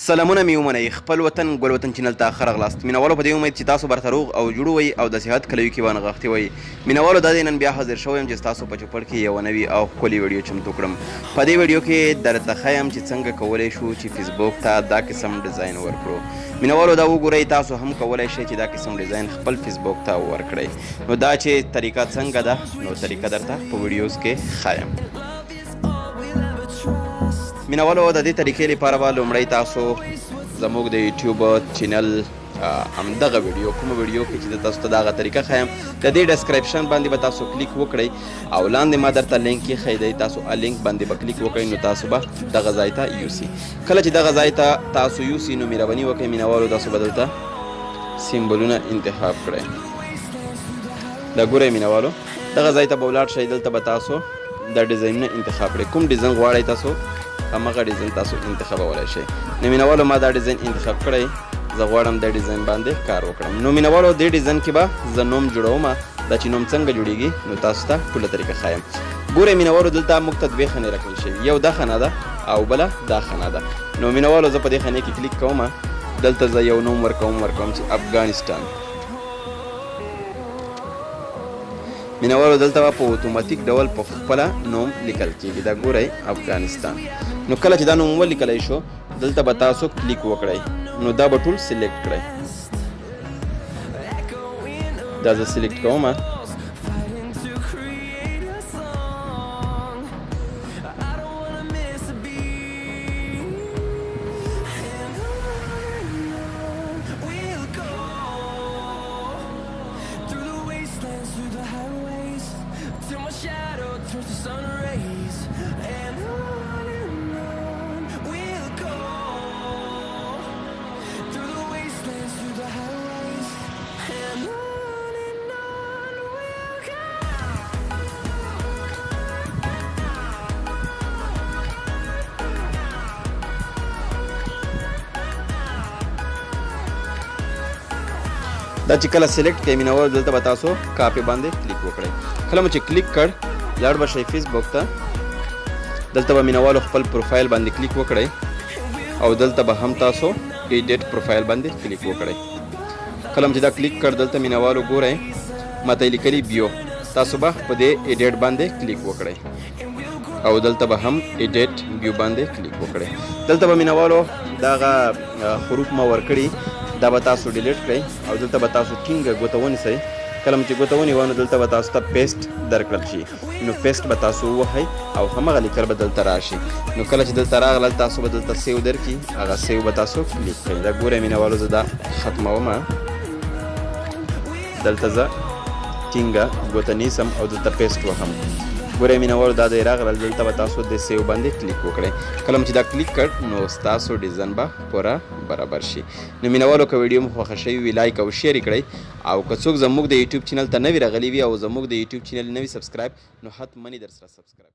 سلامونه مې ومنئ خپل وطن ګل وطن چینل ته ښه راغلاست مینوالو په دې امید چې تاسو برته روغ او جوړ وئ او د صحت کلیو کې به نغښتي وئ مینوالو دا دی نن بیا حاضر شوی یم چې ستاسو په چوپړ کې یوه نوي او ښکلې ویډیو چمتو کړم په دې ویډیو کې درته ښیم چې څنګه کولی شو چې فیسبوک ته دا قسم ډیزاین ورکړو مینوالو دا وګورئ تاسو هم کولی شئ چې دا قسم ډیزاین خپل فیسبوک ته ورکړئ نو دا چې طریقه څنګه ده نو طریقه درته په ویډیوز کې ښایم مینوالو د دې طریقې لپاره به لومړی تاسو زموږ د یوټیوب چینل همدغه ویډیو کومه ویډیو کې چې تاسو ته دغه طریقه ښایم د دې ډسکرپشن باندې به تاسو کلیک وکړئ او لاندې ما درته لینک ایښی دی تاسو لینک باندې به کلیک وکړئ نو تاسو به دغه ځای ته یوسي کله چې دغه ځای ته تاسو یوسي نو مهرباني وکړئ مینوالو تاسو به دلته سیمبولونه انتخاب کړئ دا ګورئ مینوالو دغه ځای ته به ولاړ شئ دلته به تاسو د ډیزاینونه انتخاب کړئ کوم ډیزاین غواړئ تاسو همغه ډیزاین تاسو انتخابولی شئ نو مینوالو ما دا ډیزاین انتخاب کړی زه غواړم د ډیزاین باندې کار وکړم نو مینوالو دې ډیزاین کې به زه نوم جوړوم دا چې نوم څنګه جوړیږي نو تاسو ته ټوله طریقه ښایم ګورئ مینوالو دلته موږ ته دوې خانې راکړل شوي یو دا خانه ده او بله دا خانه ده نو مینوالو زه په دې خانې کې کلیک کوم دلته زه یو نوم ورکوم چې افغانستان مینوالو دلته به په اتوماتیک ډول په خپله نوم لیکل کېږي دا ګورئ افغانستان نو کله چې دا نوم ولیکلی شو دلته به تاسو کلیک وکړئ نو دا به ټول سلیکټ کړئ دا زه سلیکټ کوم دا چې کله سلیکټ کړئ مینوالو دلته به تاسو کاپي باندې کلیک وکړئ کله مو چې کلیک کړ لاړ به شئ فیسبوک ته دلته به مینوالو خپل پروفایل باندې کلیک وکړئ او دلته به هم تاسو ایډیټ پروفایل باندې کلیک وکړئ کله چې دا کلیک کړ دلته مینوالو ګورئ ماته یې لیکلي بیو تاسو به په دې ایډیټ باندې کلیک وکړئ او دلته به هم ایډیټ بیو باندې کلیک وکړئ دلته به مینوالو دغه حروف ما ورکړي دا به تاسو ډیلیټ کړئ او دلته به تاسو ټینګه ګوته ونیسئ کله چې ګوته ونیوه نو دلته به تاسو ته پیسټ درکړل شي نو پیسټ به تاسو ووهئ او همغه لیکل به دلته راشي نو کله چې دلته راغلل تاسو به دلته سیو درکړي هغه سیو به تاسو کلیک کړئ دا ګورئ مینوالو زه دا ختموم دلته زه ټینګه ګوته نیسم او دلته پیسټ وهم ګورئ مینوالو دا دی راغلل دلته به تاسو د سیو باندې کلیک وکړئ کله چې دا کلیک کړ نو ستاسو ډیزاین به پوره برابر شي نو مینوالو که ویډیو مو خوښه شوي وي لایک او شیر کړئ او که څوک زموږ د یوټیوب چینل ته نوي راغلي وي او زموږ د یوټیوب چینل نوي سبسکرایب نو حتماً در سره سبسکرایب